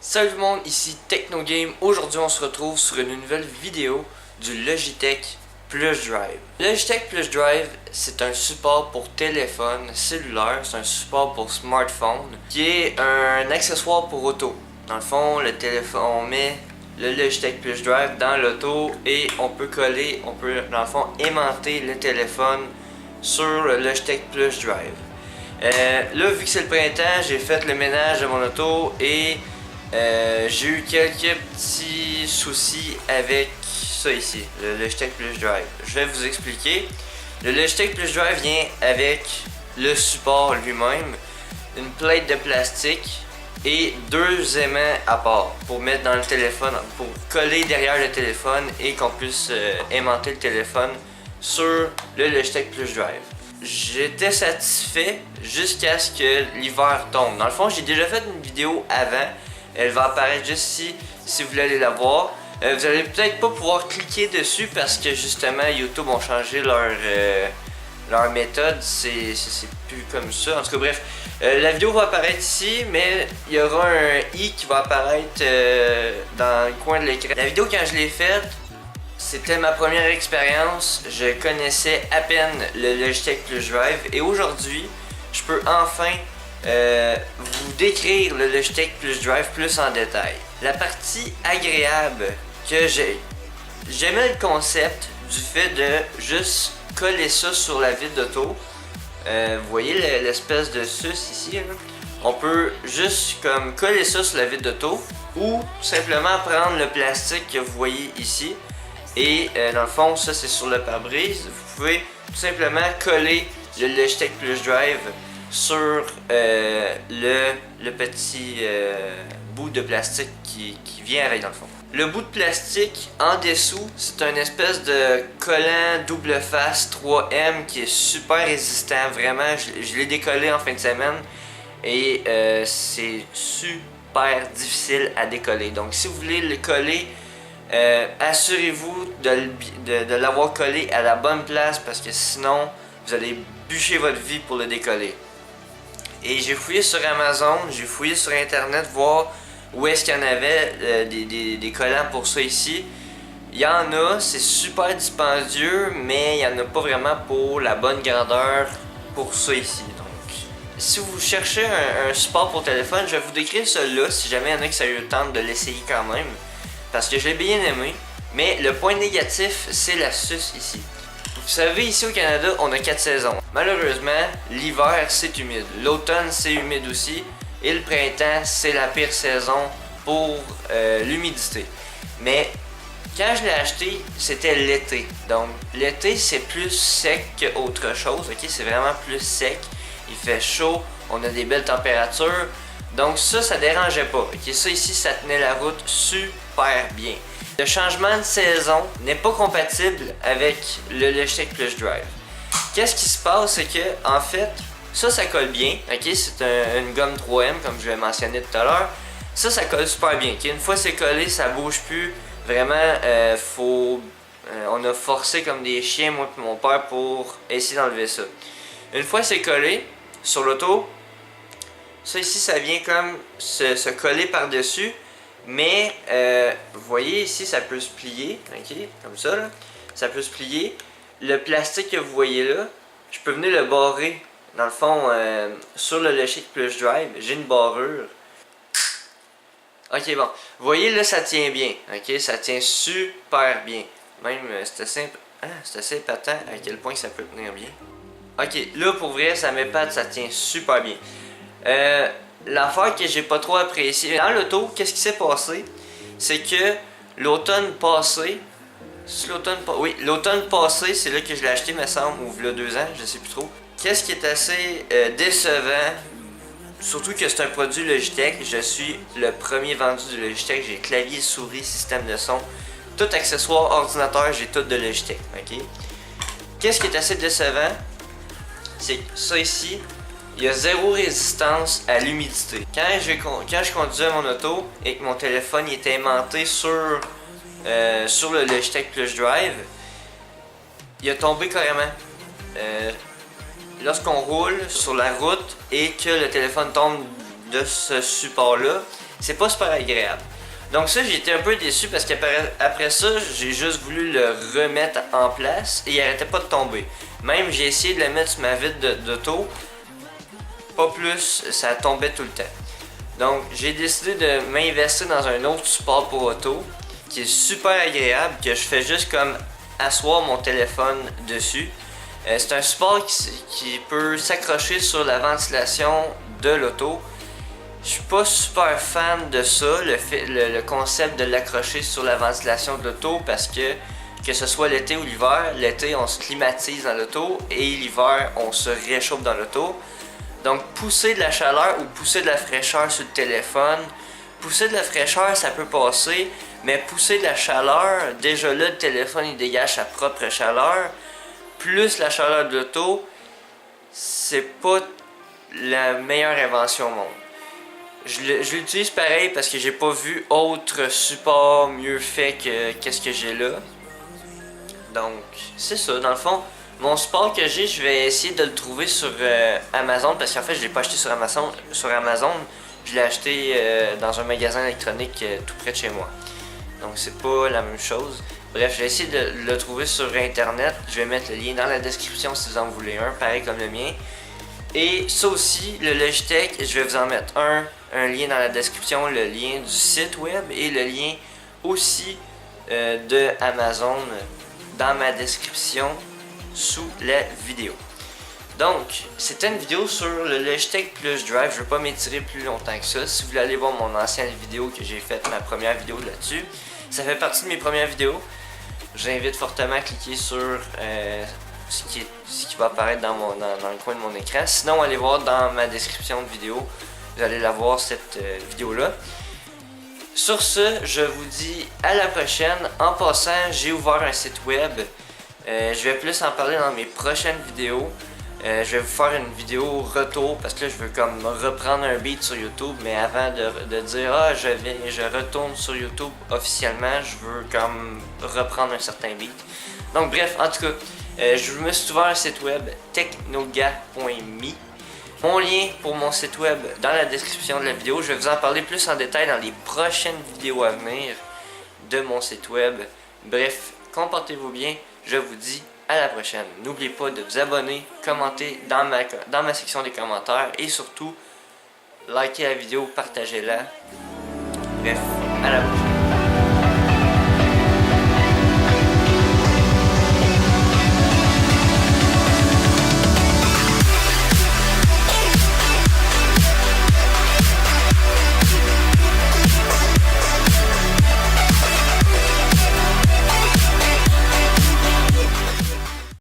Salut tout le monde, ici TechnoGame. Aujourd'hui on se retrouve sur une nouvelle vidéo du Logitech Plus Drive. Logitech Plus Drive, c'est un support pour téléphone cellulaire, c'est un support pour smartphone qui est un accessoire pour auto. Dans le fond, le téléphone, on met le Logitech Plus Drive dans l'auto et on peut coller, on peut dans le fond aimanter le téléphone sur le Logitech Plus Drive. Là, vu que c'est le printemps, j'ai fait le ménage de mon auto et j'ai eu quelques petits soucis avec ça ici, le Logitech Plus Drive. Je vais vous expliquer. Le Logitech Plus Drive vient avec le support lui-même, une plate de plastique et deux aimants à part pour mettre dans le téléphone, pour coller derrière le téléphone et qu'on puisse aimanter le téléphone sur le Logitech Plus Drive. J'étais satisfait jusqu'à ce que l'hiver tombe. Dans le fond, j'ai déjà fait une vidéo avant. Elle va apparaître juste ici si vous voulez aller la voir. Vous allez peut-être pas pouvoir cliquer dessus parce que justement YouTube ont changé leur méthode. C'est plus comme ça. En tout cas bref, la vidéo va apparaître ici, mais il y aura un i qui va apparaître dans le coin de l'écran. La vidéo quand je l'ai faite, c'était ma première expérience. Je connaissais à peine le Logitech Plus Drive et aujourd'hui, je peux enfin vous décrire le Logitech Plus Drive plus en détail. La partie agréable que j'aimais le concept du fait de juste coller ça sur la vitre d'auto. Vous voyez l'espèce de sus ici, hein? On peut juste comme coller ça sur la vitre d'auto ou simplement prendre le plastique que vous voyez ici et dans le fond ça c'est sur le pare-brise. Vous pouvez tout simplement coller le Logitech Plus Drive sur le petit bout de plastique qui vient avec dans le fond. Le bout de plastique en dessous, c'est un espèce de collant double face 3M qui est super résistant, vraiment. Je l'ai décollé en fin de semaine et c'est super difficile à décoller. Donc si vous voulez le coller, assurez-vous de l'avoir collé à la bonne place parce que sinon vous allez bûcher votre vie pour le décoller. Et j'ai fouillé sur Amazon, j'ai fouillé sur internet voir où est-ce qu'il y en avait des collants pour ça ici. Il y en a, c'est super dispendieux, mais il n'y en a pas vraiment pour la bonne grandeur pour ça ici. Donc, si vous cherchez un support pour téléphone, je vais vous décrire celui-là si jamais il y en a qui ça eu le temps de l'essayer quand même. Parce que je l'ai bien aimé, mais le point négatif, c'est la suce ici. Vous savez, ici au Canada, on a 4 saisons. Malheureusement, l'hiver, c'est humide. L'automne, c'est humide aussi. Et le printemps, c'est la pire saison pour l'humidité. Mais quand je l'ai acheté, c'était l'été. Donc, l'été, c'est plus sec qu'autre chose. Ok, c'est vraiment plus sec. Il fait chaud. On a des belles températures. Donc, ça dérangeait pas. Ok, ça ici, ça tenait la route super bien. Le changement de saison n'est pas compatible avec le Logitech Plus Drive. Qu'est-ce qui se passe, c'est que en fait, ça colle bien. Ok, c'est une gomme 3M comme je l'ai mentionné tout à l'heure. Ça colle super bien. Okay? Une fois c'est collé, ça bouge plus. Vraiment, on a forcé comme des chiens, moi et mon père, pour essayer d'enlever ça. Une fois c'est collé sur l'auto, ça ici, ça vient comme se coller par-dessus. Mais vous voyez ici, ça peut se plier, ok, comme ça là. Ça peut se plier. Le plastique que vous voyez là, je peux venir le barrer. Dans le fond, sur le Logitech Plus Drive, j'ai une barrure. Ok, bon. Vous voyez là, ça tient bien, ok, ça tient super bien. Même, c'est assez épatant à quel point ça peut tenir bien. Ok, là pour vrai, ça m'épate, ça tient super bien. L'affaire que j'ai pas trop apprécié dans l'auto, qu'est-ce qui s'est passé? C'est que l'automne passé, l'automne passé, c'est là que je l'ai acheté, me semble, ou il y a 2 ans, je sais plus trop. Qu'est-ce qui est assez décevant, surtout que c'est un produit Logitech, je suis le premier vendu de Logitech, j'ai clavier, souris, système de son, tout accessoire, ordinateur, j'ai tout de Logitech, ok? Qu'est-ce qui est assez décevant? C'est ça ici. Il y a zéro résistance à l'humidité. Quand je conduisais mon auto et que mon téléphone était aimanté sur le Logitech Plus Drive, il a tombé carrément. Lorsqu'on roule sur la route et que le téléphone tombe de ce support-là, c'est pas super agréable. Donc ça, j'ai été un peu déçu parce qu'après ça, j'ai juste voulu le remettre en place et il arrêtait pas de tomber. Même j'ai essayé de le mettre sur ma vitre d'auto, pas plus, ça tombait tout le temps. Donc j'ai décidé de m'investir dans un autre support pour auto qui est super agréable, que je fais juste comme asseoir mon téléphone dessus. C'est un support qui peut s'accrocher sur la ventilation de l'auto. Je suis pas super fan de ça, le concept de l'accrocher sur la ventilation de l'auto, parce que ce soit l'été ou l'hiver, l'été on se climatise dans l'auto et l'hiver on se réchauffe dans l'auto. Donc pousser de la chaleur ou pousser de la fraîcheur sur le téléphone, pousser de la fraîcheur ça peut passer, mais pousser de la chaleur, déjà là le téléphone il dégage sa propre chaleur, plus la chaleur de l'auto, c'est pas la meilleure invention au monde. Je l'utilise pareil parce que j'ai pas vu autre support mieux fait que qu'est-ce que j'ai là. Donc c'est ça, dans le fond, mon support que j'ai, je vais essayer de le trouver sur Amazon, parce qu'en fait je l'ai pas acheté sur Amazon, je l'ai acheté dans un magasin électronique tout près de chez moi. Donc c'est pas la même chose. Bref, je vais essayer de le trouver sur internet, je vais mettre le lien dans la description si vous en voulez un, pareil comme le mien. Et ça aussi, le Logitech, je vais vous en mettre un lien dans la description, le lien du site web et le lien aussi de Amazon dans ma description sous la vidéo. Donc, c'était une vidéo sur le Logitech Plus Drive, je ne vais pas m'étirer plus longtemps que ça. Si vous voulez aller voir mon ancienne vidéo que j'ai faite, ma première vidéo là-dessus, ça fait partie de mes premières vidéos. J'invite fortement à cliquer sur ce qui va apparaître dans le coin de mon écran. Sinon, allez voir dans ma description de vidéo. Vous allez la voir, cette vidéo-là. Sur ce, je vous dis à la prochaine. En passant, j'ai ouvert un site web. Je vais plus en parler dans mes prochaines vidéos. Je vais vous faire une vidéo retour parce que là, je veux comme reprendre un beat sur YouTube. Mais avant de dire « Ah, je retourne sur YouTube officiellement », je veux comme reprendre un certain beat. Donc bref, en tout cas, je me suis ouvert un site web technoga.me. Mon lien pour mon site web dans la description de la vidéo. Je vais vous en parler plus en détail dans les prochaines vidéos à venir de mon site web. Bref, comportez-vous bien. Je vous dis à la prochaine. N'oubliez pas de vous abonner, commenter dans ma section des commentaires et surtout, likez la vidéo, partagez-la. Bref, à la prochaine.